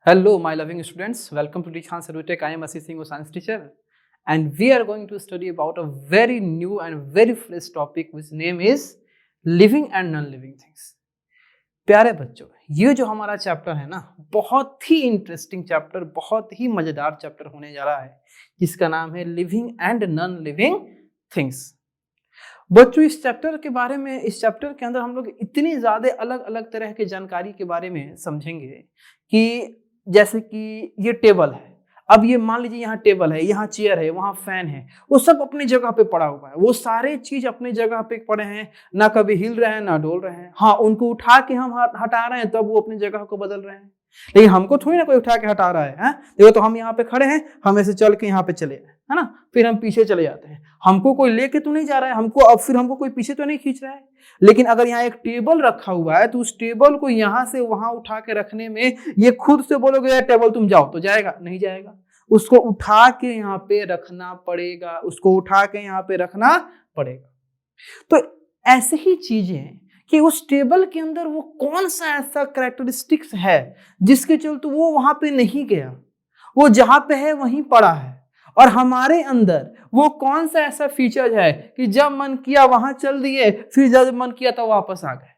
Hello, my loving students. Welcome to Teach Hans Tech. I am Ashish Singh, a science teacher, and we are going to study about a very new and very fresh topic, which name is living and non-living things. प्यारे बच्चों, ये जो हमारा chapter है ना, बहुत ही interesting chapter, बहुत ही मजेदार चैप्टर होने जा रहा है, जिसका नाम है living and non living things. बच्चों, इस चैप्टर के बारे में, इस चैप्टर के अंदर हम लोग इतनी ज़्यादा अलग अलग तरह के जानकारी के बारे में समझेंगे कि जैसे कि ये टेबल है। अब ये मान लीजिए यहाँ टेबल है, यहाँ चेयर है, वहाँ फैन है, वो सब अपनी जगह पे पड़ा हुआ है, वो सारे चीज अपनी जगह पे पड़े हैं, ना कभी हिल रहे हैं ना डोल रहे हैं। हाँ, उनको उठा के हम हटा रहे हैं तब वो अपनी जगह को बदल रहे हैं, लेकिन हमको थोड़ी ना कोई उठा के हटा रहा है। देखो तो हम यहाँ पे खड़े हैं, हम ऐसे चल के यहाँ पे चले है ना, फिर हम पीछे चले जाते हैं, हमको कोई लेके तो नहीं जा रहा है, हमको कोई पीछे तो नहीं खींच रहा है। लेकिन अगर यहाँ एक टेबल रखा हुआ है तो उस टेबल को यहाँ से वहां उठा के रखने में ये खुद से बोलोगे यार टेबल तुम जाओ, तो जाएगा? नहीं जाएगा। उसको उठा के यहाँ पे रखना पड़ेगा, उसको उठा के यहाँ पे रखना पड़ेगा। तो ऐसे ही चीजें कि उस टेबल के अंदर वो कौन सा ऐसा कैरेक्टरिस्टिक्स है जिसके चलते वो वहां पे नहीं गया, वो जहां पे है वहीं पड़ा है, और हमारे अंदर वो कौन सा ऐसा फीचर है कि जब मन किया वहां चल दिए, फिर जब मन किया तो वापस आ गए।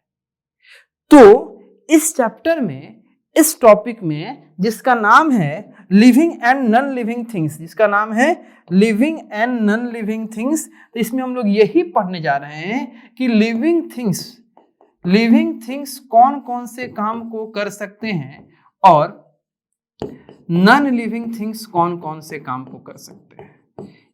तो इस चैप्टर में, इस टॉपिक में, जिसका नाम है living and non living things, जिसका नाम है living and non living things, तो इसमें हम लोग यही पढ़ने जा रहे हैं कि लिविंग थिंग्स कौन कौन से काम को कर सकते हैं और नॉन लिविंग थिंग्स कौन कौन से काम को कर सकते हैं।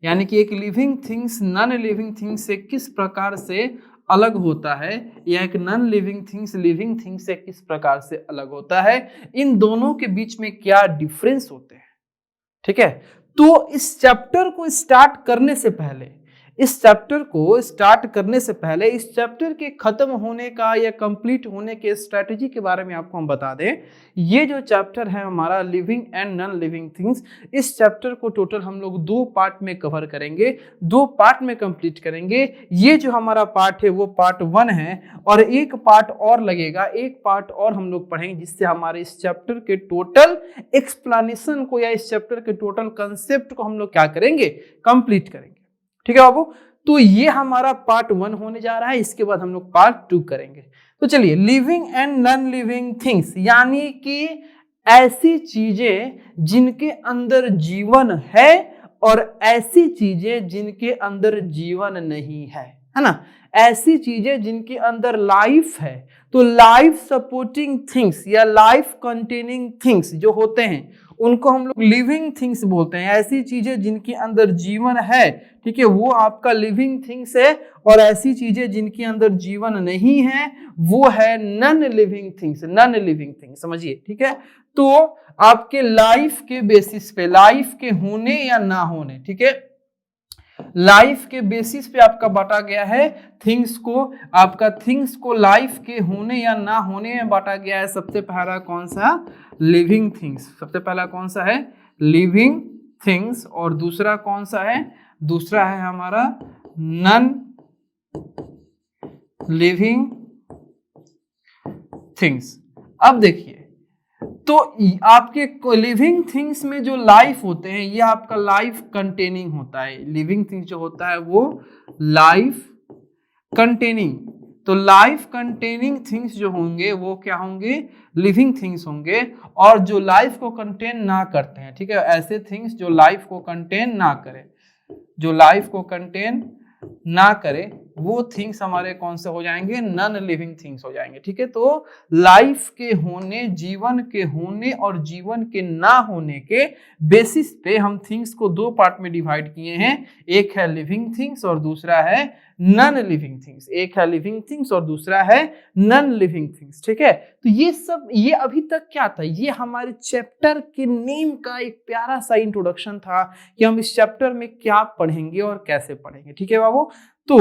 यानी कि एक living things non living things से किस प्रकार से अलग होता है, या एक non living things living things से किस प्रकार से अलग होता है, इन दोनों के बीच में क्या डिफरेंस होते हैं। ठीक है, तो इस चैप्टर को स्टार्ट करने से पहले, इस चैप्टर के खत्म होने का या कंप्लीट होने के स्ट्रेटजी के बारे में आपको हम बता दें। ये जो चैप्टर है हमारा living and non living things, इस चैप्टर को टोटल हम लोग 2 पार्ट में कवर करेंगे, 2 पार्ट में कंप्लीट करेंगे। ये जो हमारा पार्ट है वो पार्ट 1 है, और एक पार्ट और लगेगा, एक पार्ट और हम लोग पढ़ेंगे, जिससे हमारे इस चैप्टर के टोटल एक्सप्लेनेशन को या इस चैप्टर के टोटल कंसेप्ट को हम लोग क्या करेंगे, कंप्लीट करेंगे। ठीक है बाबू, तो ये हमारा पार्ट 1 होने जा रहा है, इसके बाद हम लोग पार्ट 2 करेंगे। तो चलिए, living and non living things, यानी कि ऐसी चीजें जिनके अंदर जीवन है और ऐसी चीजें जिनके अंदर जीवन नहीं है ना। ऐसी चीजें जिनके अंदर लाइफ है, तो लाइफ सपोर्टिंग थिंग्स या लाइफ कंटेनिंग थिंग्स जो होते हैं उनको हम लोग लिविंग थिंग्स बोलते हैं। ऐसी चीजें जिनके अंदर जीवन है, ठीक है, वो आपका लिविंग थिंग्स है, और ऐसी चीजें जिनके अंदर जीवन नहीं है वो है नॉन लिविंग थिंग्स। समझिए, ठीक है। तो आपके लाइफ के बेसिस पे, लाइफ के होने या ना होने, ठीक है, लाइफ के बेसिस पे आपका बांटा गया है थिंग्स को। आपका थिंग्स को लाइफ के होने या ना होने में बांटा गया है। सबसे पहला कौन सा? Living things. सबसे पहला कौन सा है? Living things. और दूसरा कौन सा है? दूसरा है हमारा नॉन लिविंग थिंग्स। अब देखिए, तो आपके लिविंग थिंग्स में जो लाइफ होते हैं ये आपका लाइफ कंटेनिंग होता है। लिविंग थिंग्स जो होता है वो लाइफ कंटेनिंग, तो लाइफ कंटेनिंग थिंग्स जो होंगे वो क्या होंगे? लिविंग थिंग्स होंगे। और जो लाइफ को कंटेन ना करते हैं, ठीक है, ऐसे थिंग्स जो लाइफ को कंटेन ना करें, जो लाइफ को कंटेन ना करे, वो थिंग्स हमारे कौन से हो जाएंगे? नॉन लिविंग थिंग्स हो जाएंगे। ठीक है, तो लाइफ के होने, जीवन के होने और जीवन के ना होने के बेसिस पे हम थिंग्स को 2 पार्ट में डिवाइड किए हैं। एक है लिविंग थिंग्स और दूसरा है नॉन लिविंग थिंग्स। एक है लिविंग थिंग्स और दूसरा है नॉन लिविंग थिंग्स। ठीक है, तो ये अभी तक क्या था? ये हमारे चैप्टर के नेम का एक प्यारा सा इंट्रोडक्शन था कि हम इस चैप्टर में क्या पढ़ेंगे और कैसे पढ़ेंगे। ठीक है बाबू, तो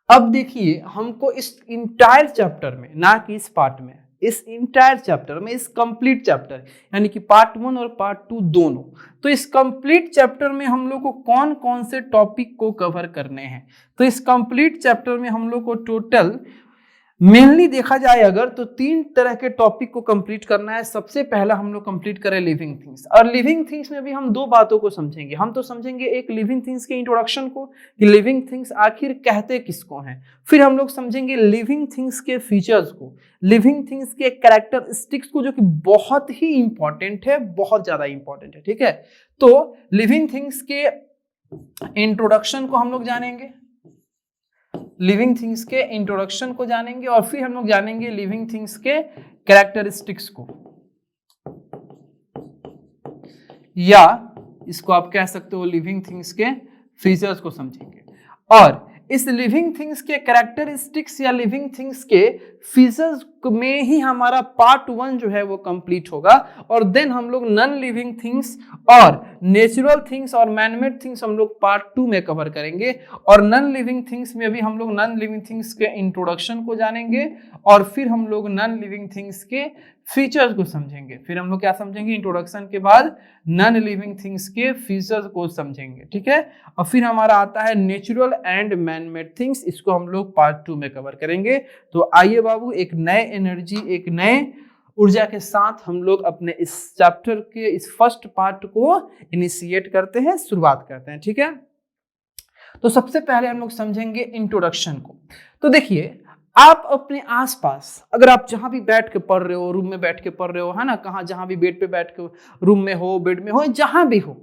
अब देखिए, हमको इस इंटायर चैप्टर में, ना कि इस पार्ट में, इस इंटायर चैप्टर में, इस कंप्लीट चैप्टर यानी कि पार्ट 1 और पार्ट 2 दोनों, तो इस कंप्लीट चैप्टर में हम लोग को कौन कौन से टॉपिक को कवर करने हैं? तो इस कंप्लीट चैप्टर में हम लोग को टोटल मेनली देखा जाए अगर तो 3 तरह के टॉपिक को कंप्लीट करना है। सबसे पहला हम लोग कंप्लीट करें लिविंग थिंग्स, और लिविंग थिंग्स में भी हम 2 बातों को समझेंगे। हम तो समझेंगे एक लिविंग थिंग्स के इंट्रोडक्शन को कि लिविंग थिंग्स आखिर कहते किसको हैं, फिर हम लोग समझेंगे लिविंग थिंग्स के फीचर्स को, लिविंग थिंग्स के कैरेक्टरिस्टिक्स को, जो कि बहुत ही इंपॉर्टेंट है, बहुत ज्यादा इंपॉर्टेंट है। ठीक है, तो लिविंग थिंग्स के इंट्रोडक्शन को हम लोग जानेंगे, लिविंग थिंग्स के इंट्रोडक्शन को जानेंगे, और फिर हम लोग जानेंगे लिविंग थिंग्स के कैरेक्टरिस्टिक्स को, या इसको आप कह सकते हो लिविंग थिंग्स के फीचर्स को समझेंगे। और इस लिविंग थिंग्स के कैरेक्टरिस्टिक्स या लिविंग थिंग्स के फीचर्स में ही हमारा पार्ट 1 जो है वो कंप्लीट होगा, और देन हम लोग नॉन लिविंग थिंग्स और नेचुरल थिंग्स और मैनमेड थिंग्स हम लोग पार्ट 2 में कवर करेंगे। और नॉन लिविंग थिंग्स में भी हम लोग नॉन लिविंग थिंग्स के इंट्रोडक्शन को जानेंगे, और फिर हम लोग नॉन लिविंग थिंग्स के फीचर्स को समझेंगे। फिर हम लोग क्या समझेंगे, इंट्रोडक्शन के बाद नॉन लिविंग थिंग्स के फीचर्स को समझेंगे। ठीक है, और फिर हमारा आता है नेचुरल एंड मैनमेड थिंग्स, इसको हम लोग पार्ट 2 में कवर करेंगे। तो आइए बाबू, एक नए एनर्जी, एक नए ऊर्जा के साथ हम लोग अपने इस चैप्टर के इस फर्स्ट पार्ट को इनिशिएट करते हैं, शुरुआत करते हैं। ठीक है, तो सबसे पहले हम लोग समझेंगे इंट्रोडक्शन को। तो देखिए, आप अपने आसपास अगर आप जहां भी बैठ के पढ़ रहे हो, रूम में बैठ के पढ़ रहे हो, है ना, कहाँ जहां भी बेड पे बैठ के, रूम में हो, बेड में हो, जहां भी हो,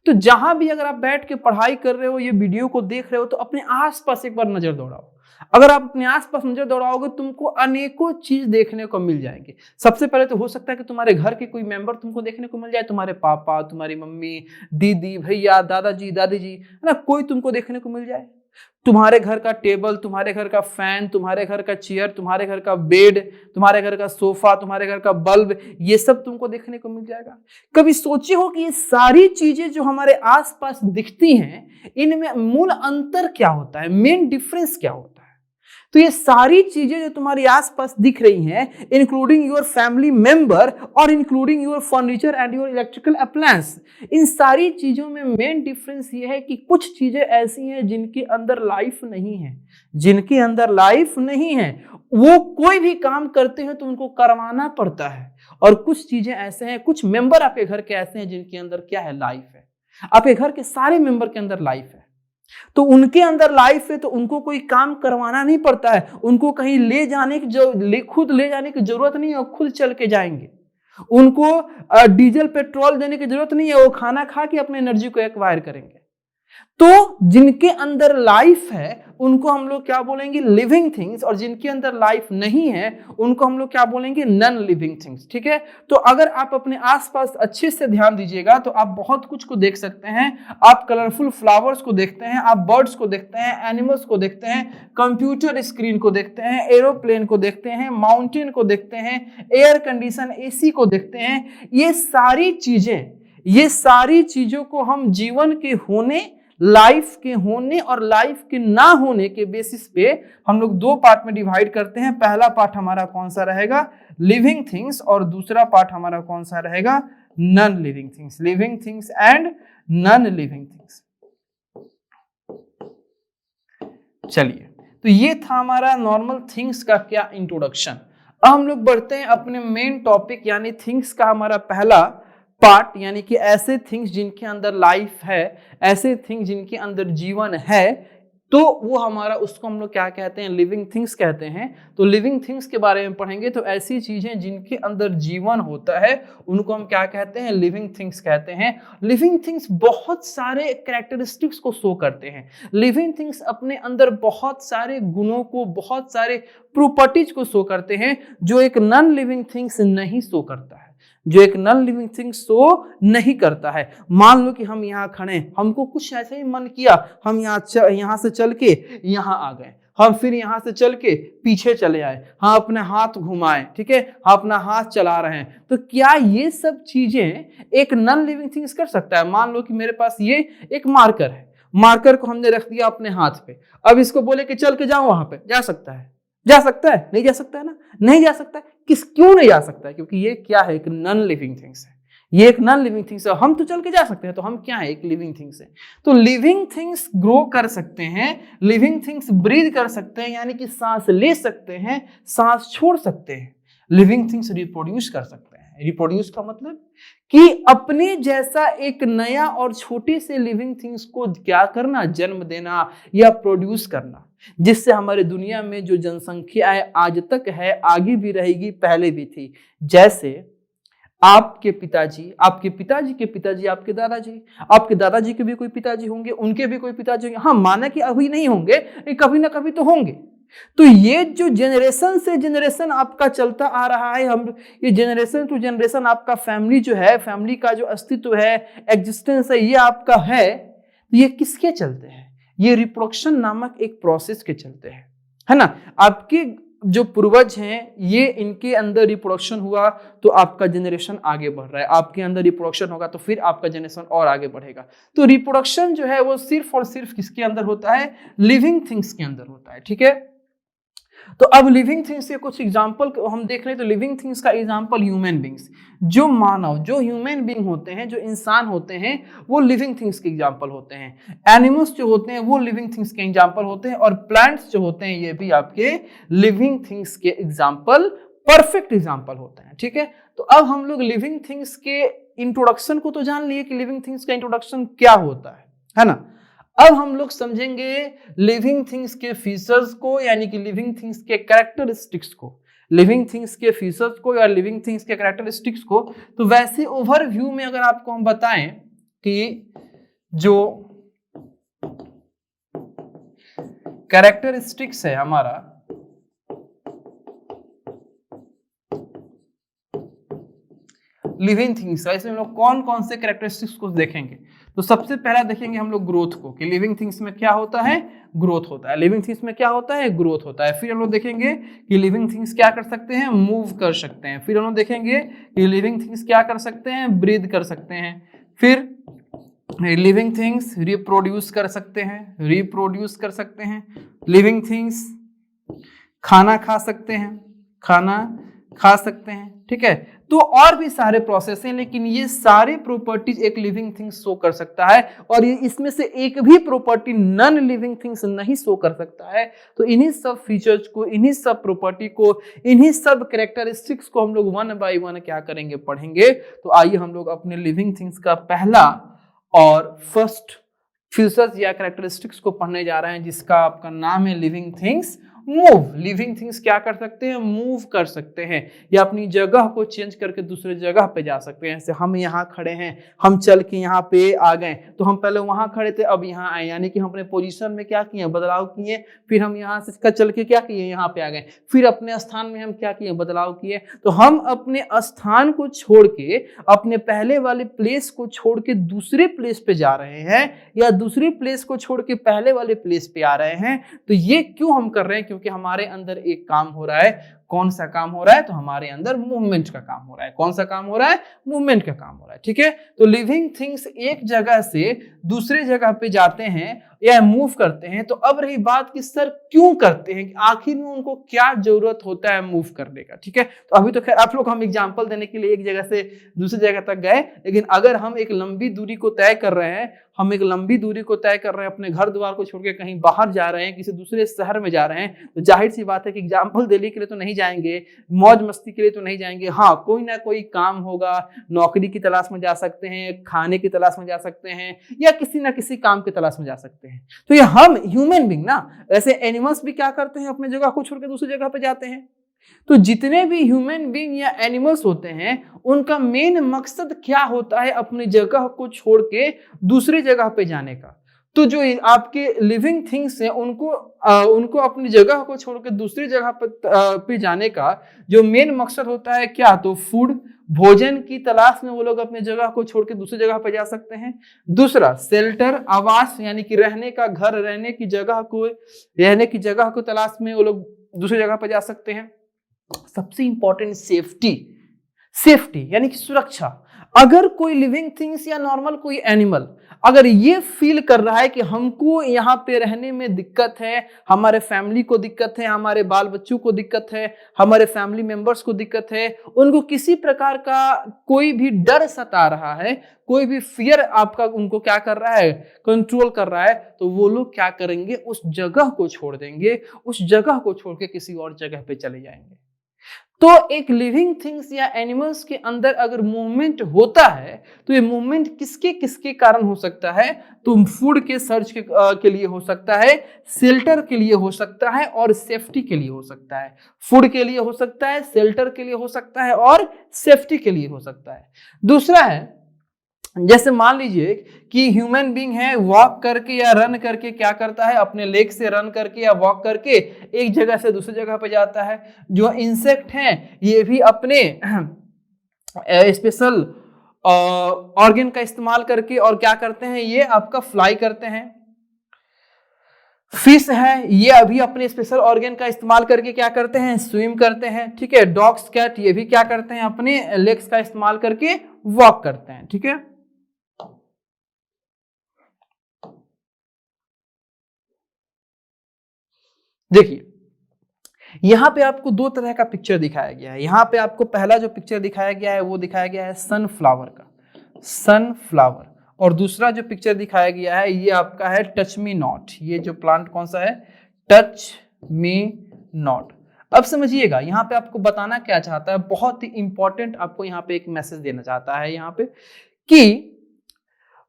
तो जहां भी अगर आप बैठ के पढ़ाई कर रहे हो, ये वीडियो को देख रहे हो, तो अपने आसपास एक बार नजर दौड़ाओ। अगर आप अपने आसपास नजर दौड़ाओगे, तुमको अनेकों चीज देखने को मिल जाएंगे। सबसे पहले तो हो सकता है कि तुम्हारे घर के कोई मेंबर तुमको देखने को मिल जाए, तुम्हारे पापा, तुम्हारी मम्मी, दीदी, भैया, दादाजी, दादी जी, है ना, कोई तुमको देखने को मिल जाए। तुम्हारे घर का टेबल, तुम्हारे घर का फैन, तुम्हारे घर का चेयर, तुम्हारे घर का बेड, तुम्हारे घर का सोफा, तुम्हारे घर का बल्ब, ये सब तुमको देखने को मिल जाएगा। कभी सोचे हो कि ये सारी चीजें जो हमारे आसपास दिखती हैं, इनमें मूल अंतर क्या होता है, मेन डिफरेंस क्या होता है? तो ये सारी चीजें जो तुम्हारे आसपास दिख रही हैं, इंक्लूडिंग योर फैमिली मेंबर और including your furniture and your electrical appliance, इन सारी चीजों में मेन डिफरेंस ये है कि कुछ चीजें ऐसी हैं जिनके अंदर लाइफ नहीं है, जिनके अंदर लाइफ नहीं है, वो कोई भी काम करते हैं तो उनको करवाना पड़ता है। और कुछ चीजें ऐसे हैं, कुछ मेंबर आपके घर के ऐसे हैं जिनके अंदर क्या है, लाइफ है। आपके घर के सारे मेंबर के अंदर लाइफ है, तो उनके अंदर लाइफ है, तो उनको कोई काम करवाना नहीं पड़ता है, उनको कहीं ले जाने की खुद ले जाने की जरूरत नहीं है, वो खुद चल के जाएंगे। उनको डीजल पेट्रोल देने की जरूरत नहीं है, वो खाना खा के अपने एनर्जी को एक्वायर करेंगे। तो जिनके अंदर लाइफ है उनको हम लोग क्या बोलेंगे, लिविंग थिंग्स, और जिनके अंदर लाइफ नहीं है उनको हम लोग क्या बोलेंगे, नॉन लिविंग थिंग्स। ठीक है, तो अगर आप अपने आसपास अच्छे से ध्यान दीजिएगा तो आप बहुत कुछ को देख सकते हैं। आप कलरफुल फ्लावर्स को देखते हैं, आप बर्ड्स को देखते हैं, एनिमल्स को देखते हैं, कंप्यूटर स्क्रीन को देखते हैं, एरोप्लेन को देखते हैं, माउंटेन को देखते हैं, एयर कंडीशन एसी को देखते हैं। ये सारी चीजों को हम जीवन के होने, लाइफ के होने और लाइफ के ना होने के बेसिस पे हम लोग 2 पार्ट में डिवाइड करते हैं। पहला पार्ट हमारा कौन सा रहेगा, लिविंग थिंग्स, और दूसरा पार्ट हमारा कौन सा रहेगा, non living things, living things and non living things. चलिए, तो ये था हमारा नॉर्मल थिंग्स का क्या इंट्रोडक्शन। अब हम लोग बढ़ते हैं अपने मेन टॉपिक यानी थिंग्स का हमारा पहला पार्ट, यानी कि ऐसे थिंग्स जिनके अंदर लाइफ है, ऐसे थिंग्स जिनके अंदर जीवन है, तो वो हमारा, उसको हम लोग क्या कहते हैं, लिविंग थिंग्स कहते हैं। तो लिविंग थिंग्स के बारे में पढ़ेंगे तो ऐसी चीजें जिनके अंदर जीवन होता है उनको हम क्या कहते हैं, लिविंग थिंग्स कहते हैं। लिविंग थिंग्स बहुत सारे कैरेक्टरिस्टिक्स को शो करते हैं। लिविंग थिंग्स अपने अंदर बहुत सारे गुणों को, बहुत सारे प्रॉपर्टीज को शो करते हैं जो एक नॉन लिविंग थिंग्स नहीं शो करता है, जो एक नॉन लिविंग थिंग शो नहीं करता है। मान लो कि हम यहाँ खड़े, हमको कुछ ऐसे ही मन किया, हम यहाँ से चल के यहाँ आ गए, हम फिर यहाँ से चल के पीछे चले आए, हाँ अपने हाथ घुमाए, ठीक है, हाँ अपना हाथ चला रहे हैं, तो क्या ये सब चीजें एक नॉन लिविंग थिंग्स कर सकता है? मान लो कि मेरे पास ये एक मार्कर है, मार्कर को हमने रख दिया अपने हाथ पे, अब इसको बोले कि चल के जाओ वहां पे, जा सकता है? जा सकता है? नहीं जा सकता है ना, नहीं जा सकता है। क्यों नहीं जा सकता है? क्योंकि ये क्या है, एक नॉन लिविंग थिंग्स है, ये एक नॉन लिविंग थिंग्स है। हम तो चल के जा सकते हैं, तो हम क्या है, एक लिविंग थिंग्स है। तो लिविंग थिंग्स ग्रो कर सकते हैं, लिविंग थिंग्स ब्रीथ कर सकते हैं, यानी कि सांस ले सकते हैं, सांस छोड़ सकते हैं। लिविंग थिंग्स रिप्रोड्यूस कर सकते हैं। रिप्रोड्यूस का मतलब कि अपने जैसा एक नया और छोटे से लिविंग थिंग्स को क्या करना, जन्म देना या प्रोड्यूस करना, जिससे हमारे दुनिया में जो जनसंख्या है आज तक है, आगे भी रहेगी, पहले भी थी। जैसे आपके पिताजी, आपके पिताजी के पिताजी, आपके दादाजी, आपके दादाजी के भी कोई पिताजी होंगे, उनके भी कोई पिताजी होंगे। हाँ, माना कि अभी नहीं होंगे, कभी ना कभी तो होंगे। तो ये जो जनरेशन से जनरेशन आपका चलता आ रहा है, हम ये जनरेशन टू जनरेशन आपका फैमिली जो है, फैमिली का जो अस्तित्व है, एग्जिस्टेंस है, ये आपका है। ये किसके चलते हैं? ये रिप्रोडक्शन नामक एक प्रोसेस के चलते हैं, है ना। आपके जो पूर्वज हैं, ये इनके अंदर रिप्रोडक्शन हुआ तो आपका जनरेशन आगे बढ़ रहा है, आपके अंदर रिप्रोडक्शन होगा तो फिर आपका जनरेशन और आगे बढ़ेगा। तो रिप्रोडक्शन जो है वो सिर्फ और सिर्फ किसके अंदर होता है? लिविंग थिंग्स के अंदर होता है, ठीक है। तो अब लिविंग थिंग्स के कुछ एग्जांपल हम देख रहे हैं। तो लिविंग थिंग्स का एग्जांपल ह्यूमन बींग्स, जो मानव, जो ह्यूमन बींग होते हैं, जो इंसान होते हैं, वो लिविंग थिंग्स के एग्जांपल होते हैं। एनिमल्स जो होते हैं वो लिविंग थिंग्स के एग्जांपल होते हैं, और प्लांट्स जो होते हैं ये भी आपके लिविंग थिंग्स के एग्जांपल, परफेक्ट एग्जांपल होते हैं, ठीक है। तो अब हम लोग लिविंग थिंग्स के इंट्रोडक्शन को तो जान लिए कि लिविंग थिंग्स का इंट्रोडक्शन क्या होता है ना। अब हम लोग समझेंगे लिविंग थिंग्स के फीचर्स को, यानी कि लिविंग थिंग्स के कैरेक्टरिस्टिक्स को, लिविंग थिंग्स के फीचर्स को या लिविंग थिंग्स के कैरेक्टरिस्टिक्स को। तो वैसे ओवरव्यू में अगर आपको हम बताएं कि जो कैरेक्टरिस्टिक्स है हमारा, लिविंग थिंग्स का, इसमें हम लोग कौन कौन से कैरेक्टरिस्टिक्स को देखेंगे। तो सबसे पहला देखेंगे हम लोग ग्रोथ को, कि लिविंग थिंग्स में क्या होता है? ग्रोथ होता है। लिविंग थिंग्स में क्या होता है? ग्रोथ होता है। फिर हम लोग देखेंगे कि लिविंग थिंग्स क्या कर सकते हैं? मूव कर सकते हैं। फिर हम लोग देखेंगे कि लिविंग थिंग्स क्या कर सकते हैं? ब्रीथ कर सकते हैं। फिर लिविंग थिंग्स रिप्रोड्यूस कर सकते हैं, रिप्रोड्यूस कर सकते हैं। लिविंग थिंग्स खाना खा सकते हैं, खाना खा सकते हैं, ठीक है। तो और भी सारे प्रोसेस हैं, लेकिन ये सारे प्रॉपर्टीज एक लिविंग थिंग्स शो कर सकता है, और ये इसमें से एक भी प्रॉपर्टी नॉन लिविंग थिंग्स नहीं शो कर सकता है। तो इन्हीं सब फीचर्स को, इन्हीं सब प्रॉपर्टी को, इन्हीं सब कैरेक्टरिस्टिक्स को हम लोग वन बाय वन क्या करेंगे? पढ़ेंगे। तो आइए हम लोग अपने लिविंग थिंग्स का पहला और फर्स्ट फीचर्स या कैरेक्टरिस्टिक्स को पढ़ने जा रहे हैं, जिसका आपका नाम है living things move. Living things क्या कर सकते हैं? मूव कर सकते हैं, या अपनी जगह को चेंज करके दूसरे जगह पे जा सकते हैं। जैसे हम यहाँ खड़े हैं, हम चल के यहाँ पे आ गए, तो हम पहले वहां खड़े थे, अब यहाँ आए, यानी कि हम अपने पोजीशन में क्या किए? बदलाव किए। फिर हम यहाँ से चल के क्या किए? यहाँ पे आ गए। फिर अपने स्थान में हम क्या किए? बदलाव किए। तो हम अपने स्थान को छोड़ के, अपने पहले वाले प्लेस को छोड़ के दूसरे प्लेस पे जा रहे हैं, या दूसरी प्लेस को छोड़ के पहले वाले प्लेस पे आ रहे हैं। तो ये क्यों हम कर रहे हैं? क्योंकि हमारे अंदर एक काम हो रहा है। कौन सा काम हो रहा है? तो हमारे अंदर मूवमेंट का काम हो रहा है। कौन सा काम हो रहा है? मूवमेंट का काम हो रहा है, ठीक है। तो लिविंग थिंग्स एक जगह से दूसरे जगह पे जाते हैं या मूव करते हैं। तो अब रही बात कि सर क्यों करते हैं, आखिर में उनको क्या जरूरत होता है मूव करने का, ठीक है। तो अभी तो खैर आप लोग हम एग्जांपल देने के लिए एक जगह से दूसरी जगह तक गए, लेकिन अगर हम एक लंबी दूरी को तय कर रहे हैं, हम एक लंबी दूरी को तय कर रहे हैं, अपने घर द्वार को छोड़ के कहीं बाहर जा रहे हैं, किसी दूसरे शहर में जा रहे हैं, तो जाहिर सी बात है कि एग्जाम्पल देने के लिए तो नहीं जाएंगे, मौज मस्ती के लिए तो नहीं जाएंगे। हाँ, कोई ना कोई काम होगा, नौकरी की तलाश में जा सकते हैं, खाने की तलाश में जा सकते हैं, या किसी ना किसी काम की तलाश में जा सकते हैं। तो ये हम ह्यूमन बीइंग ना, ऐसे एनिमल्स भी क्या करते हैं? अपनी जगह को छोड़ के दूसरी जगह पे जाते हैं। तो जितने भी ह्यूमन बीइंग या एनिमल्स होते हैं, उनका मेन मकसद क्या होता है? अपनी जगह को छोड़ के दूसरी जगह पे जाने का। तो जो आपके लिविंग थिंग्स हैं, उनको अपनी जगह को छोड़ के दूसरी जगह पे जाने का जो मेन मकसद होता है क्या? तो फूड, भोजन की तलाश में वो लोग अपनी जगह को छोड़ के दूसरी जगह पे जा सकते हैं। दूसरा शेल्टर, आवास, यानी कि रहने का घर, रहने की जगह को तलाश में वो लोग दूसरी जगह पे जा सकते हैं। सबसे इंपॉर्टेंट सेफ्टी यानी कि सुरक्षा। अगर कोई लिविंग थिंग्स या नॉर्मल कोई एनिमल अगर ये फील कर रहा है कि हमको यहाँ पे रहने में दिक्कत है, हमारे फैमिली को दिक्कत है, हमारे बाल बच्चों को दिक्कत है, हमारे फैमिली मेंबर्स को दिक्कत है, उनको किसी प्रकार का कोई भी डर सता रहा है, कोई भी फियर आपका उनको क्या कर रहा है, कंट्रोल कर रहा है, तो वो लोग क्या करेंगे, उस जगह को छोड़ देंगे, उस जगह को छोड़ के किसी और जगह पे चले जाएंगे। तो एक लिविंग थिंग्स या एनिमल्स के अंदर अगर मूवमेंट होता है तो ये मूवमेंट किसके किसके कारण हो सकता है, तो फूड के सर्च के लिए हो सकता है, शेल्टर के लिए हो सकता है और सेफ्टी के लिए हो सकता है। फूड के लिए हो सकता है, शेल्टर के लिए हो सकता है और सेफ्टी के लिए हो सकता है। दूसरा है, जैसे मान लीजिए कि ह्यूमन बीइंग है, वॉक करके या रन करके क्या करता है, अपने लेग से रन करके या वॉक करके एक जगह से दूसरी जगह पे जाता है। जो इंसेक्ट हैं ये भी अपने स्पेशल ऑर्गन का इस्तेमाल करके और क्या करते हैं, ये आपका फ्लाई करते हैं। फिश है, ये अभी अपने स्पेशल ऑर्गन का इस्तेमाल करके क्या करते हैं, स्विम करते हैं। ठीक है, डॉग्स कैट ये भी क्या करते हैं, अपने लेग्स का इस्तेमाल करके वॉक करते हैं। ठीक है, देखिए यहां पे आपको दो तरह का पिक्चर दिखाया गया है। यहां पे आपको पहला जो पिक्चर दिखाया गया है वो दिखाया गया है सनफ्लावर का, सनफ्लावर, और दूसरा जो पिक्चर दिखाया गया है ये आपका है टच मी नॉट। ये जो प्लांट कौन सा है, टच मी नॉट। अब समझिएगा यहां पे आपको बताना क्या चाहता है, बहुत ही इंपॉर्टेंट आपको यहां पे एक मैसेज देना चाहता है यहां पे कि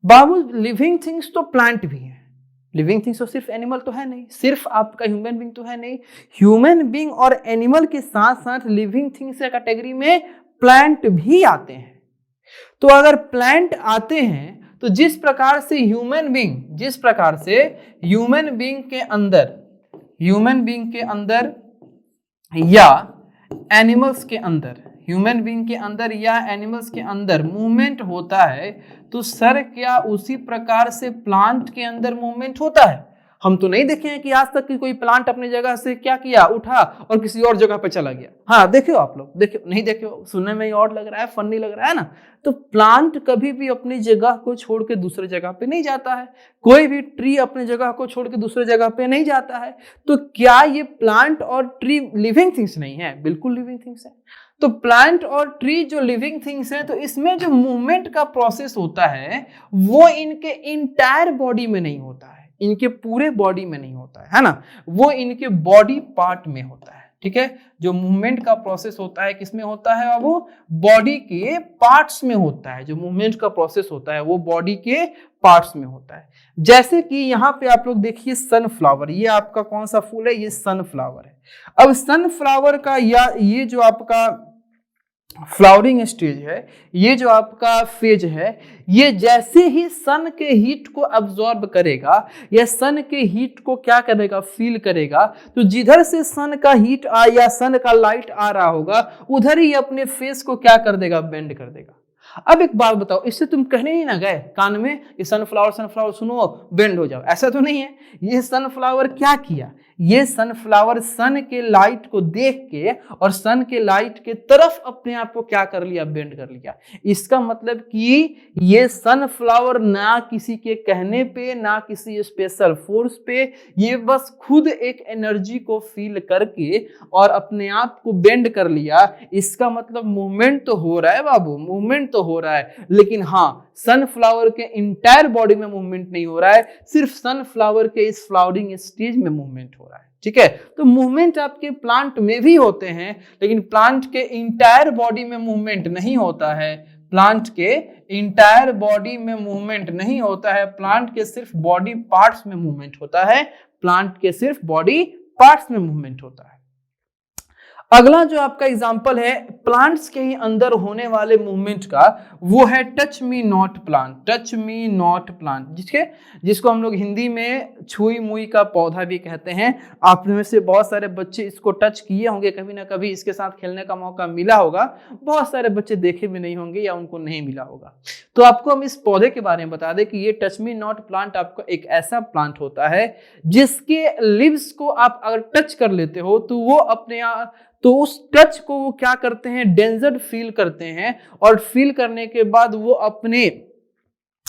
बाबू लिविंग थिंग्स तो प्लांट भी हैं, लिविंग थिंग्स तो सिर्फ एनिमल तो है नहीं, सिर्फ आपका ह्यूमन बीइंग तो है नहीं, ह्यूमन बीइंग और एनिमल के साथ साथ लिविंग थिंग्स के कैटेगरी में प्लांट भी आते हैं। तो अगर प्लांट आते हैं तो जिस प्रकार से ह्यूमन बीइंग के अंदर या एनिमल्स के अंदर, ह्यूमन बीइंग के अंदर या एनिमल्स के अंदर मूवमेंट होता है, तो सर क्या उसी प्रकार से प्लांट के अंदर मूवमेंट होता है? हम तो नहीं देखे हैं कि आज तक कि कोई प्लांट अपनी जगह से क्या किया, उठा और किसी और जगह पे चला गया। हाँ देखियो आप लोग, देखियो नहीं देखियो, सुनने में ही और लग रहा है, फनी लग रहा है ना। तो प्लांट कभी भी अपनी जगह को छोड़ के दूसरे जगह पे नहीं जाता है, कोई भी ट्री अपनी जगह को छोड़ के दूसरे जगह पे नहीं जाता है। तो क्या ये प्लांट और ट्री लिविंग थिंग्स नहीं है? बिल्कुल लिविंग थिंग्स है। तो प्लांट और ट्री जो लिविंग थिंग्स हैं, तो इसमें जो मूवमेंट का प्रोसेस होता है वो इनके इंटायर बॉडी में नहीं होता है, इनके पूरे बॉडी में नहीं होता है ना, वो इनके बॉडी पार्ट में होता है। ठीक है, जो मूवमेंट का प्रोसेस होता है किसमें होता है, वो बॉडी के पार्ट्स में होता है। जो मूवमेंट का प्रोसेस होता है वो बॉडी के पार्ट्स में होता है। जैसे कि यहाँ पे आप लोग देखिए सनफ्लावर, ये आपका कौन सा फूल है, ये सनफ्लावर है। अब सनफ्लावर का या ये जो आपका फ्लावरिंग स्टेज है, ये जो आपका फेज है, ये जैसे ही सन के हीट को अब्सॉर्ब करेगा या सन के हीट को क्या करेगा, फील करेगा, तो जिधर से सन का हीट या सन का लाइट आ रहा होगा उधर ही अपने फेस को क्या कर देगा, बेंड कर देगा। अब एक बात बताओ, इससे तुम कहने नहीं ना गए कान में ये सनफ्लावर सुनो बेंड हो जाओ, ऐसा तो नहीं है। ये सनफ्लावर क्या किया, ये सनफ्लावर सन के लाइट को देख के और सन के लाइट के तरफ अपने आप को क्या कर लिया, बेंड कर लिया। इसका मतलब कि ये सनफ्लावर ना किसी के कहने पे, ना किसी स्पेशल फोर्स पे, ये बस खुद एक एनर्जी को फील करके और अपने आप को बेंड कर लिया। इसका मतलब मूवमेंट तो हो रहा है बाबू, मूवमेंट तो हो रहा है, लेकिन हाँ सनफ्लावर के इंटायर बॉडी में मूवमेंट नहीं हो रहा है, सिर्फ सनफ्लावर के इस फ्लावरिंग स्टेज में मूवमेंट हो रहा है। ठीक है, तो मूवमेंट आपके प्लांट में भी होते हैं, लेकिन प्लांट के इंटायर बॉडी में मूवमेंट नहीं होता है। प्लांट के इंटायर बॉडी में मूवमेंट नहीं होता है, प्लांट के सिर्फ बॉडी पार्ट्स में मूवमेंट होता है, प्लांट के सिर्फ बॉडी पार्ट्स में मूवमेंट होता है। अगला जो आपका एग्जांपल है प्लांट्स के ही अंदर होने वाले मूवमेंट का, वो है touch me not plant. Touch me not plant जिसको हम लोग हिंदी में छुई मुई का पौधा भी कहते हैं। आप में से बहुत सारे बच्चे इसको टच किए होंगे, कभी ना कभी इसके साथ खेलने का मौका मिला होगा। बहुत सारे बच्चे देखे भी नहीं होंगे या उनको नहीं मिला होगा। तो आपको हम इस पौधे के बारे में बता दें कि ये टच मी नॉट प्लांट आपका एक ऐसा प्लांट होता है जिसके लीव्स को आप अगर टच कर लेते हो तो वो अपने तो उस टच को वो क्या करते हैं, डेंजर फील करते हैं, और फील करने के बाद वो अपने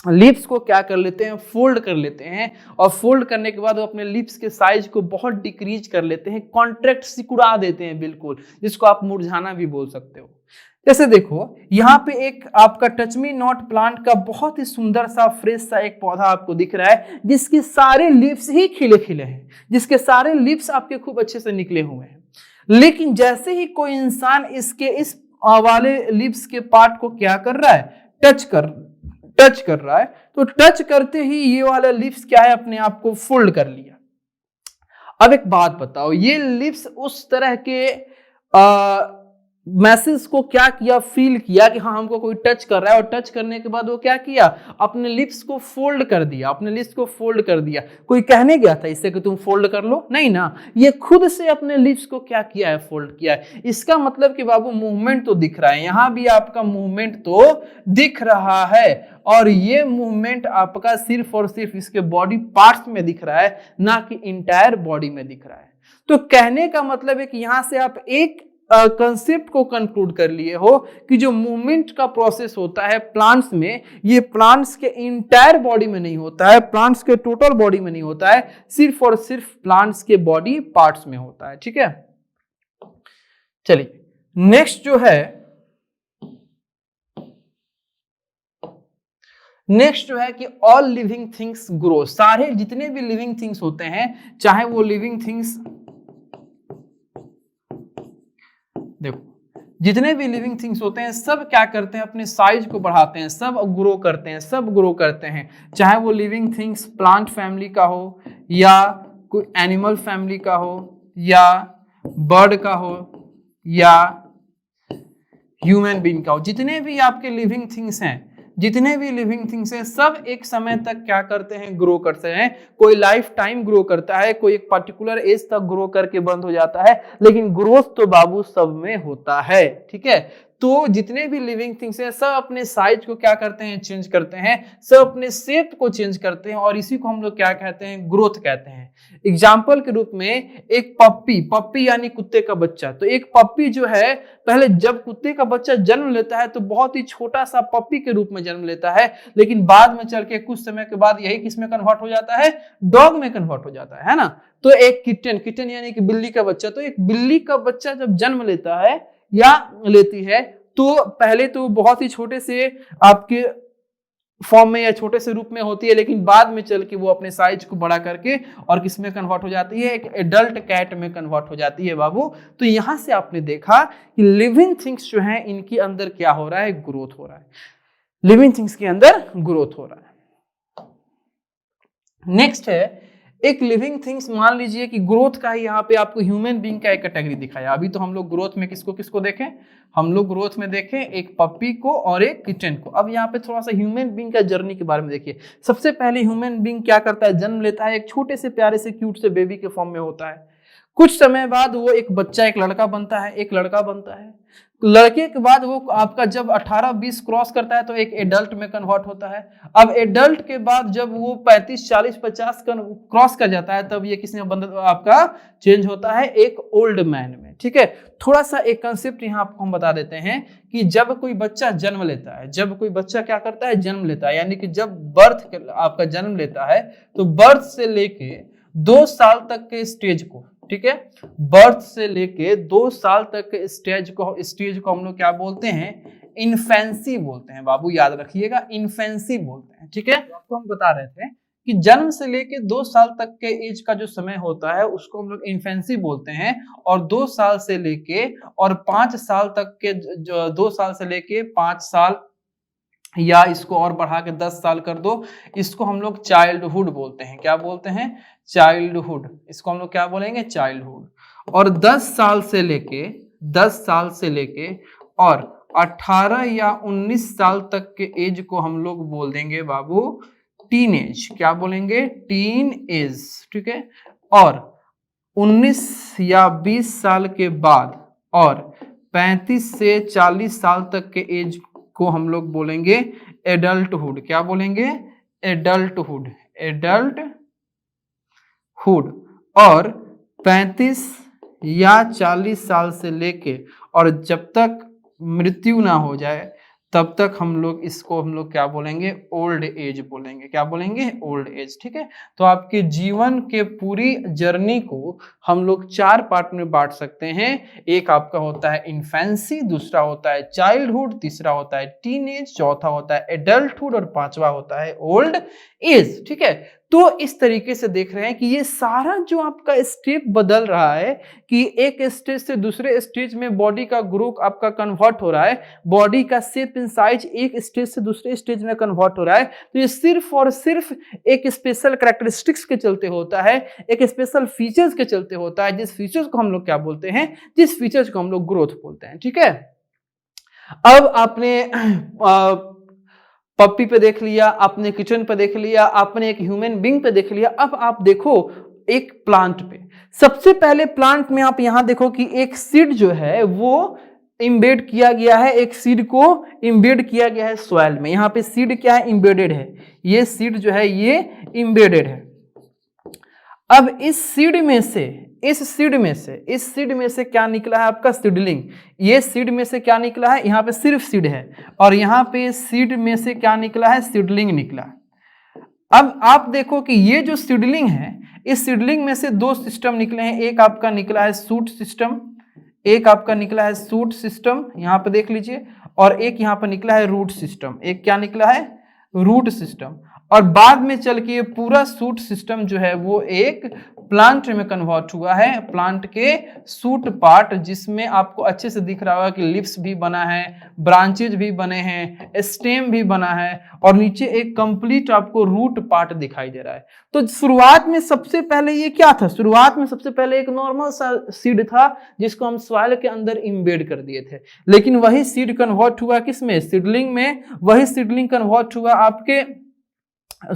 लिप्स को क्या कर लेते हैं, फोल्ड कर लेते हैं, और फोल्ड करने के बाद वो अपने लिप्स के साइज को बहुत डिक्रीज कर लेते हैं, कॉन्ट्रैक्ट सिकुड़ा देते हैं बिल्कुल, जिसको आप मुरझाना भी बोल सकते हो। जैसे देखो यहाँ पे एक आपका टच मी नॉट प्लांट का बहुत ही सुंदर सा फ्रेश सा एक पौधा आपको दिख रहा है, जिसके सारे लिप्स ही खिले खिले हैं, जिसके सारे लिप्स आपके खूब अच्छे से निकले हुए हैं। लेकिन जैसे ही कोई इंसान इसके इस वाले लिप्स के पार्ट को क्या कर रहा है, टच कर रहा है, तो टच करते ही ये वाला लिप्स क्या है, अपने आप को फोल्ड कर लिया। अब एक बात बताओ, ये लिप्स उस तरह के मैसेज को क्या किया, फील किया कि हाँ हमको कोई टच कर रहा है, और टच करने के बाद वो क्या किया, अपने लिप्स को फोल्ड कर दिया, अपने लिप्स को फोल्ड कर दिया। कोई कहने गया था इससे कि तुम फोल्ड कर लो, नहीं ना, ये खुद से अपने लिप्स को क्या किया है, फोल्ड किया है। इसका मतलब कि बाबू मूवमेंट तो दिख रहा है, यहां भी आपका मूवमेंट तो दिख रहा है, और ये मूवमेंट आपका सिर्फ और सिर्फ इसके बॉडी पार्ट्स में दिख रहा है, ना कि इंटायर बॉडी में दिख रहा है। तो कहने का मतलब है कि यहां से आप एक कंसेप्ट को कंक्लूड कर लिए हो कि जो मूवमेंट का प्रोसेस होता है प्लांट्स में, ये प्लांट्स के इंटायर बॉडी में नहीं होता है, प्लांट्स के टोटल बॉडी में नहीं होता है, सिर्फ और सिर्फ प्लांट्स के बॉडी पार्ट्स में होता है। ठीक है, चलिए नेक्स्ट जो है कि ऑल लिविंग थिंग्स ग्रो, सारे जितने भी लिविंग थिंग्स होते हैं, चाहे वो लिविंग थिंग्स, देखो जितने भी लिविंग थिंग्स होते हैं सब क्या करते हैं, अपने साइज को बढ़ाते हैं, सब ग्रो करते हैं, सब ग्रो करते हैं, चाहे वो लिविंग थिंग्स प्लांट फैमिली का हो, या कोई एनिमल फैमिली का हो, या बर्ड का हो, या ह्यूमन बीइंग का हो। जितने भी आपके लिविंग थिंग्स हैं, जितने भी लिविंग थिंग्स हैं, सब एक समय तक क्या करते हैं, ग्रो करते हैं। कोई लाइफ टाइम ग्रो करता है, कोई एक पर्टिकुलर एज तक ग्रो करके बंद हो जाता है, लेकिन ग्रोथ तो बाबू सब में होता है। ठीक है, तो जितने भी लिविंग थिंग्स हैं सब अपने साइज को क्या करते हैं, चेंज करते हैं, सब अपने शेप को चेंज करते हैं, और इसी को हम लोग क्या कहते हैं, ग्रोथ कहते हैं। एग्जाम्पल के रूप में एक पप्पी यानी कुत्ते का बच्चा, तो एक पप्पी जो है, पहले जब कुत्ते का बच्चा जन्म लेता है तो बहुत ही छोटा सा पप्पी के रूप में जन्म लेता है, लेकिन बाद में चल के कुछ समय के बाद यही किस में कन्वर्ट हो जाता है, डॉग में कन्वर्ट हो जाता है ना। तो एक किटन यानी कि बिल्ली का बच्चा, तो एक बिल्ली का बच्चा जब जन्म लेता है या लेती है, तो पहले तो बहुत ही छोटे से आपके फॉर्म में या छोटे से रूप में होती है, लेकिन बाद में चल के वो अपने साइज को बड़ा करके और किस में कन्वर्ट हो जाती है, एक एडल्ट कैट में कन्वर्ट हो जाती है बाबू। तो यहां से आपने देखा कि लिविंग थिंग्स जो हैं इनके अंदर क्या हो रहा है, ग्रोथ हो रहा है, लिविंग थिंग्स के अंदर ग्रोथ हो रहा है। नेक्स्ट है एक लिविंग थिंग्स, मान लीजिए कि ग्रोथ का ही यहाँ पे आपको ह्यूमन बीइंग का एक कैटेगरी दिखाया। अभी तो हम लोग ग्रोथ में किसको किसको देखें, हम लोग ग्रोथ में देखें एक पप्पी को और एक किटन को। अब यहाँ पे थोड़ा सा ह्यूमन बीइंग का जर्नी के बारे में देखिए। सबसे पहले ह्यूमन बीइंग क्या करता है, जन्म लेता है, एक छोटे से प्यारे से क्यूट से बेबी के फॉर्म में होता है। कुछ समय बाद वो एक बच्चा, एक लड़का बनता है, एक लड़का बनता है। लड़के के बाद वो आपका जब 18-20 क्रॉस करता है तो एक एडल्ट में कन्वर्ट होता है। अब एडल्ट के बाद जब वो 35, 40, 50 क्रॉस कर जाता है, तब ये किसमें आपका चेंज होता है, एक ओल्ड मैन में। ठीक है, थोड़ा सा एक कंसेप्ट यहाँ आपको हम बता देते हैं कि जब कोई बच्चा जन्म लेता है, जब कोई बच्चा क्या करता है, जन्म लेता है, यानी कि जब बर्थ आपका जन्म लेता है, तो बर्थ से लेके 2 साल तक के स्टेज को, ठीक है, बर्थ से लेके 2 साल तक के स्टेज को हम लोग क्या बोलते हैं, इन्फेंसी बोलते हैं बाबू, याद रखिएगा, इन्फेंसी बोलते हैं। ठीक है, आपको हम बता रहे थे कि जन्म से लेके 2 साल तक के एज का जो समय होता है उसको हम लोग इन्फेंसी बोलते हैं, और 2 साल से लेके और 5 साल तक के, जो 2 साल से लेके 5 साल या इसको और बढ़ा के 10 साल कर दो, इसको हम लोग चाइल्डहुड बोलते हैं। क्या बोलते हैं, चाइल्डहुड, इसको हम लोग क्या बोलेंगे, चाइल्डहुड। और 10 साल से लेके और 18 या 19 साल तक के एज को हम लोग बोल देंगे बाबू टीन एज। क्या बोलेंगे, टीन एज। ठीक है, और 19 या 20 साल के बाद और 35 से 40 साल तक के एज को हम लोग बोलेंगे एडल्टहुड। क्या बोलेंगे, एडल्टहुड। और 35 या 40 साल से लेके और जब तक मृत्यु ना हो जाए तब तक हम लोग क्या बोलेंगे, ओल्ड एज बोलेंगे। क्या बोलेंगे, ओल्ड एज। ठीक है, तो आपके जीवन के पूरी जर्नी को हम लोग 4 पार्ट में बांट सकते हैं। एक आपका होता है इन्फेंसी, दूसरा होता है चाइल्डहुड, तीसरा होता है टीनेज, चौथा होता है एडल्टहुड और पांचवा होता है ओल्ड एज। ठीक है, तो इस तरीके से देख रहे हैं कि ये सारा जो आपका स्टेप बदल रहा है कि एक स्टेज से दूसरे स्टेज में बॉडी का ग्रोथ आपका कन्वर्ट हो रहा है, बॉडी का शेप एंड साइज एक स्टेज से दूसरे स्टेज में कन्वर्ट हो रहा है, तो ये सिर्फ और सिर्फ एक स्पेशल कैरेक्टरिस्टिक्स के चलते होता है, एक स्पेशल फीचर्स के चलते होता है, जिस फीचर्स को हम लोग क्या बोलते हैं, जिस फीचर्स को हम लोग ग्रोथ बोलते हैं। ठीक है, अब आपने पप्पी पे देख लिया, आपने किचन पे देख लिया, आपने एक ह्यूमन बीइंग पे देख लिया, अब आप देखो एक प्लांट पे। सबसे पहले प्लांट में आप यहां देखो कि एक सीड जो है वो इम्बेड किया गया है, एक सीड को इम्बेड किया गया है सॉइल में। यहां पे सीड क्या है, इम्बेडेड है, ये सीड जो है ये इम्बेडेड है। अब इस सीड में से क्या निकला है आपका, सीडलिंग। ये सीड में से क्या निकला है, यहाँ पे सिर्फ सीड है, और यहाँ पे सीड में से क्या निकला है, सीडलिंग निकला। अब आप देखो कि ये जो सीडलिंग है, इस सीडलिंग में से 2 सिस्टम निकले हैं। एक आपका निकला है शूट सिस्टम, एक आपका निकला है शूट सिस्टम, यहाँ पे देख लीजिए, और एक यहाँ पे निकला है रूट सिस्टम। एक क्या निकला है, रूट सिस्टम। और बाद में चल के ये पूरा शूट सिस्टम जो है वो एक प्लांट में कन्वर्ट हुआ है, प्लांट के शूट पार्ट, जिसमें आपको अच्छे से दिख रहा होगा कि लिप्स भी बना है, ब्रांचेज भी बने हैं, स्टेम भी बना है, और नीचे एक कंप्लीट आपको रूट पार्ट दिखाई दे रहा है। तो शुरुआत में सबसे पहले ये क्या था, शुरुआत में सबसे पहले एक नॉर्मल सा सीड था जिसको हम सॉइल के अंदर इम्बेड कर दिए थे, लेकिन वही सीड कन्वर्ट हुआ किसमें, सीडलिंग में। वही सीडलिंग कन्वर्ट हुआ आपके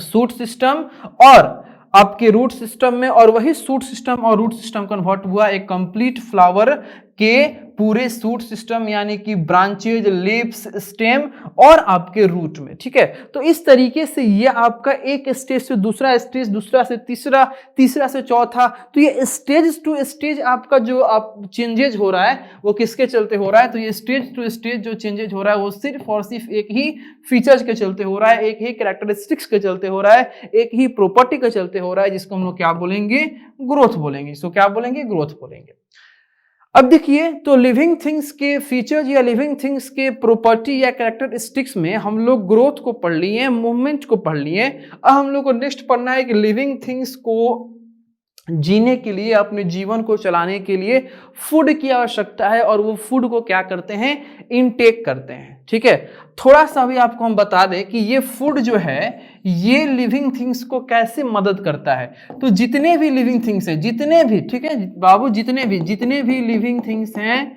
शूट सिस्टम और आपके रूट सिस्टम में, और वही शूट सिस्टम और रूट सिस्टम कन्वर्ट हुआ एक कंप्लीट फ्लावर के पूरे शूट सिस्टम, यानी कि ब्रांचेज, लीव्स, स्टेम और आपके रूट में। ठीक है, तो इस तरीके से ये आपका एक स्टेज से दूसरा स्टेज, दूसरा से तीसरा, तीसरा से चौथा, तो ये स्टेज टू स्टेज आपका जो आप चेंजेज हो रहा है वो किसके चलते हो रहा है, तो ये स्टेज टू स्टेज जो चेंजेज हो रहा है वो सिर्फ और सिर्फ एक ही फीचर्स के चलते हो रहा है, एक ही कैरेक्टरिस्टिक्स के चलते हो रहा है, एक ही प्रॉपर्टी के चलते हो रहा है, जिसको हम लोग क्या बोलेंगे, ग्रोथ बोलेंगे। इसको क्या बोलेंगे, ग्रोथ बोलेंगे। अब देखिए, तो लिविंग थिंग्स के फीचर्स या लिविंग थिंग्स के प्रॉपर्टी या कैरेक्टरिस्टिक्स में हम लोग ग्रोथ को पढ़ लिए, मूवमेंट को पढ़ लिए। अब हम लोग को नेक्स्ट पढ़ना है कि लिविंग थिंग्स को जीने के लिए, अपने जीवन को चलाने के लिए फूड की आवश्यकता है, और वो फूड को क्या करते हैं, इनटेक करते हैं। ठीक है, थोड़ा सा भी आपको हम बता दें कि ये फूड जो है ये लिविंग थिंग्स को कैसे मदद करता है। तो जितने भी लिविंग थिंग्स हैं, जितने भी, ठीक है बाबू, जितने भी लिविंग थिंग्स हैं,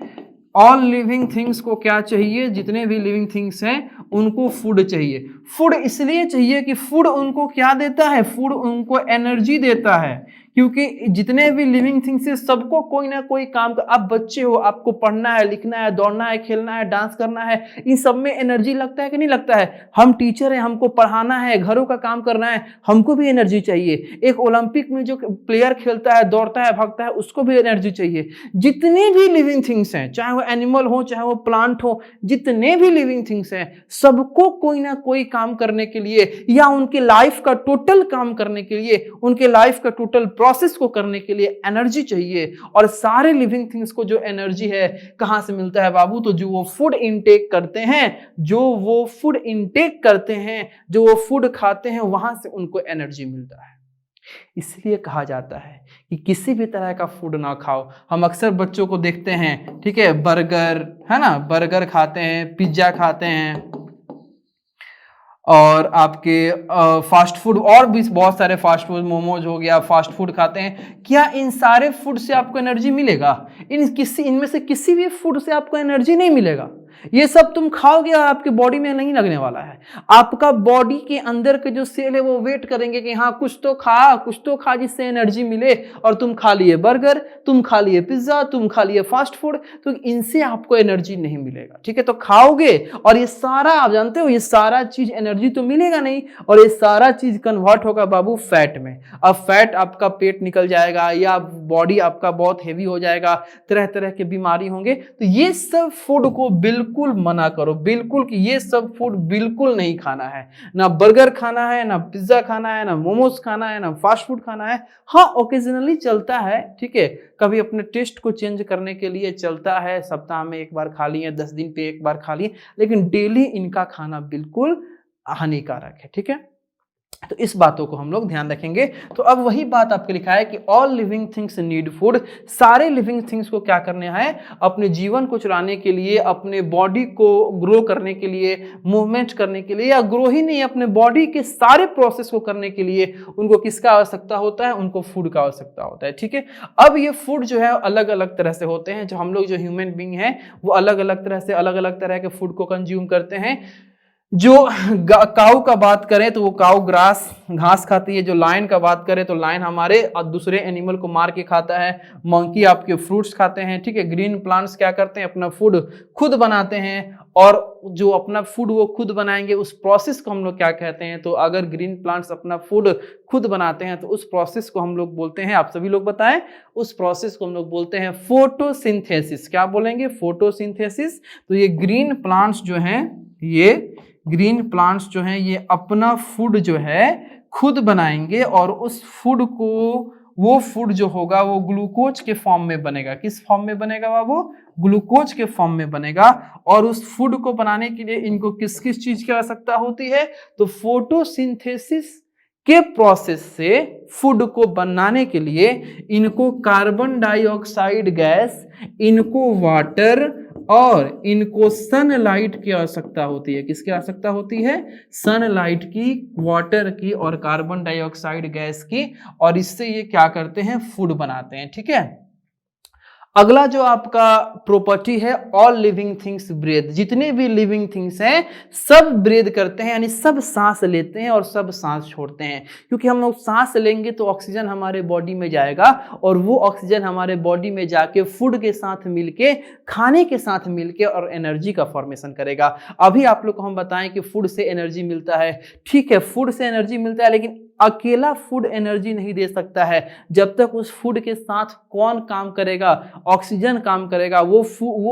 ऑल लिविंग थिंग्स को क्या चाहिए, जितने भी लिविंग थिंग्स हैं उनको फूड चाहिए। फूड इसलिए चाहिए कि फूड उनको क्या देता है, फूड उनको एनर्जी देता है, क्योंकि जितने भी लिविंग थिंग्स है सबको कोई ना कोई काम कर, आप बच्चे हो, आपको पढ़ना है, लिखना है, दौड़ना है, खेलना है, डांस करना है, इन सब में एनर्जी लगता है कि नहीं लगता है। हम टीचर हैं, हमको पढ़ाना है, घरों का काम करना है, हमको भी एनर्जी चाहिए। एक ओलंपिक में जो प्लेयर खेलता है, दौड़ता है, भागता है, उसको भी एनर्जी चाहिए। जितने भी लिविंग थिंग्स हैं, चाहे वो एनिमल हो, चाहे वो प्लांट हो, जितने भी लिविंग थिंग्स हैं सबको कोई ना कोई काम करने के लिए, या उनके लाइफ का टोटल काम करने के लिए, उनके लाइफ का टोटल प्रोसेस को करने के लिए एनर्जी चाहिए। और सारे लिविंग थिंग्स को जो एनर्जी है कहां से मिलता है बाबू, तो जो वो फूड इनटेक करते हैं, जो वो फूड इनटेक करते हैं, जो वो फूड खाते हैं, वहां से उनको एनर्जी मिलता है। इसलिए कहा जाता है कि किसी भी तरह का फूड ना खाओ। हम अक्सर बच्चों को देखते हैं, ठीक है, बर्गर है ना, बर्गर खाते हैं, पिज्जा खाते हैं, और आपके फास्ट फूड, और भी बहुत सारे फास्ट फूड, मोमोज हो गया, फास्ट फूड खाते हैं। क्या इन सारे फूड से आपको एनर्जी मिलेगा? इनमें से किसी भी फूड से आपको एनर्जी नहीं मिलेगा। ये सब तुम खाओगे और आपके बॉडी में नहीं लगने वाला है। आपका बॉडी के अंदर के जो सेल है वो वेट करेंगे कि हाँ कुछ तो खा जिससे एनर्जी मिले, और तुम खा लिए बर्गर, तुम खा लिए पिज्जा, तुम खा लिए फास्ट फूड, तो इनसे आपको एनर्जी नहीं मिलेगा। ठीक है, तो खाओगे और ये सारा, आप जानते हो, ये सारा चीज एनर्जी तो मिलेगा नहीं, और ये सारा चीज कन्वर्ट होगा बाबू फैट में। अब फैट आपका पेट निकल जाएगा या बॉडी आपका बहुत हेवी हो जाएगा, तरह तरह के बीमारी होंगे। तो ये सब फूड को बिल्कुल मना करो, बिल्कुल कि ये सब फूड बिल्कुल नहीं खाना है। ना बर्गर खाना है, ना पिज्जा खाना है, ना मोमोज खाना है, ना फास्ट फूड खाना है। हाँ ओकेजनली चलता है, ठीक है, कभी अपने टेस्ट को चेंज करने के लिए चलता है, सप्ताह में एक बार खा लिए, 10 दिन पे एक बार खा लिए, लेकिन डेली इनका खाना बिल्कुल हानिकारक है। ठीक है, तो इस बातों को हम लोग ध्यान रखेंगे। तो अब वही बात आपके लिखा है कि all living things need food. सारे लिविंग थिंग्स को क्या करना है, अपने जीवन को चलाने के लिए, अपने बॉडी को ग्रो करने के लिए, मूवमेंट करने के लिए, या ग्रो ही नहीं, अपने बॉडी के सारे प्रोसेस को करने के लिए उनको किसका आवश्यकता होता है, उनको फूड का आवश्यकता होता है। ठीक है, अब ये फूड जो है अलग अलग तरह से होते हैं। जो हम लोग जो ह्यूमन बीइंग हैं वो अलग अलग तरह से अलग अलग तरह के फूड को कंज्यूम करते हैं। जो काऊ का बात करें तो वो काऊ घास खाती है। जो लायन का बात करें तो लायन हमारे दूसरे एनिमल को मार के खाता है। मंकी आपके फ्रूट्स खाते हैं। ठीक है, ग्रीन प्लांट्स क्या करते हैं, अपना फूड खुद बनाते हैं, और जो अपना फूड वो खुद बनाएंगे उस प्रोसेस को हम लोग क्या कहते हैं। तो अगर ग्रीन प्लांट्स अपना फूड खुद बनाते हैं तो उस प्रोसेस को हम लोग बोलते हैं, आप सभी लोग बताएं, उस प्रोसेस को हम लोग बोलते हैं फोटोसिंथेसिस। क्या बोलेंगे, फोटोसिंथेसिस। तो ये ग्रीन प्लांट्स जो हैं, ये ग्रीन प्लांट्स जो हैं ये अपना फूड जो है खुद बनाएंगे, और उस फूड को, वो फूड जो होगा वो ग्लूकोज के फॉर्म में बनेगा। किस फॉर्म में बनेगा वो ग्लूकोज के फॉर्म में बनेगा। और उस फूड को बनाने के लिए इनको किस किस चीज की आवश्यकता होती है, तो फोटोसिंथेसिस के प्रोसेस से फूड को बनाने के लिए इनको कार्बन डाइऑक्साइड गैस, इनको वाटर और इनको सनलाइट की आवश्यकता होती है। किसकी आवश्यकता होती है, सनलाइट की, वाटर की और कार्बन डाइऑक्साइड गैस की, और इससे ये क्या करते हैं, फूड बनाते हैं। ठीक है, अगला जो आपका प्रॉपर्टी है, ऑल लिविंग थिंग्स ब्रीथ। जितने भी लिविंग थिंग्स हैं सब ब्रीथ करते हैं, यानी सब सांस लेते हैं और सब सांस छोड़ते हैं। क्योंकि हम लोग सांस लेंगे तो ऑक्सीजन हमारे बॉडी में जाएगा, और वो ऑक्सीजन हमारे बॉडी में जाके फूड के साथ मिलके, खाने के साथ मिलके और एनर्जी का फॉर्मेशन करेगा। अभी आप लोग को हम बताएं कि फूड से एनर्जी मिलता है। ठीक है, फूड से एनर्जी मिलता है, लेकिन अकेला फूड एनर्जी नहीं दे सकता है। जब तक उस फूड के साथ कौन काम करेगा, ऑक्सीजन काम करेगा। वो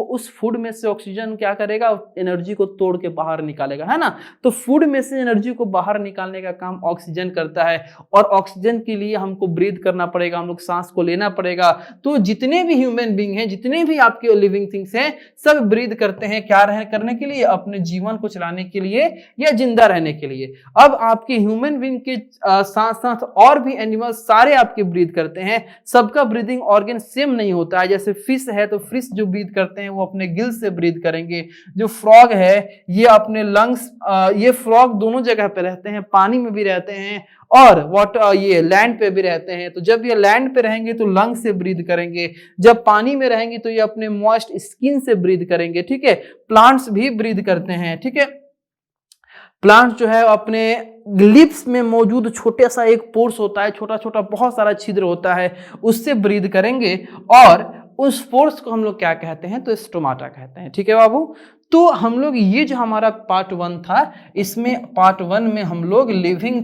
उस फूड में से ऑक्सीजन क्या करेगा, एनर्जी को तोड़ के बाहर निकालेगा, है ना। तो फूड में से एनर्जी को बाहर निकालने का काम ऑक्सीजन करता है, और ऑक्सीजन के लिए हमको ब्रीथ करना पड़ेगा, हम लोग सांस को लेना पड़ेगा। तो जितने भी ह्यूमन बीइंग हैं, जितने भी आपके लिविंग थिंग्स हैं, सब ब्रीथ करते हैं। क्या करने के लिए, अपने जीवन को चलाने के लिए या जिंदा रहने के लिए। अब आपके ह्यूमन बीइंग के साथ साथ और भी एनिमल्स सारे आपके ब्रीथ करते हैं। सबका ब्रीदिंग ऑर्गन सेम नहीं होता है। जैसे फिश है तो फिश जो ब्रीथ करते हैं वो अपने गिल से ब्रीथ करेंगे। जो फ्रॉग है ये अपने लंग्स, ये फ्रॉग दोनों जगह पे रहते हैं, पानी में भी रहते हैं और वाटर, ये लैंड पे भी रहते हैं। तो जब ये लैंड पे रहेंगे तो लंग से ब्रीथ करेंगे, जब पानी में रहेंगे तो ये अपने मॉइस्ट स्किन से ब्रीथ करेंगे। ठीक है, प्लांट्स भी ब्रीथ करते हैं। ठीक है, प्लांट्स जो है अपने लिप्स में मौजूद छोटा सा एक पोर्स होता है, छोटा छोटा बहुत सारा छिद्र होता है, उससे ब्रीथ करेंगे, और उस पोर्स को हम लोग क्या कहते हैं, तो स्टोमाटा कहते हैं। ठीक है बाबू, तो हम लोग ये जो हमारा पार्ट 1 था, इसमें पार्ट 1 में हम लोग लिविंग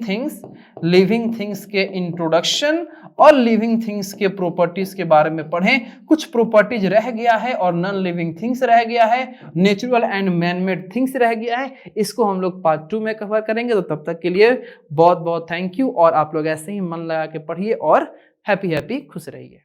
थिंग्स के इंट्रोडक्शन और लिविंग थिंग्स के प्रॉपर्टीज के बारे में पढ़ें। कुछ प्रॉपर्टीज रह गया है और नॉन लिविंग थिंग्स रह गया है, नेचुरल एंड मैनमेड थिंग्स रह गया है। इसको हम लोग पार्ट 2 में कवर करेंगे। तो तब तक के लिए बहुत बहुत थैंक यू, और आप लोग ऐसे ही मन लगा के पढ़िए और हैप्पी खुश रहिए।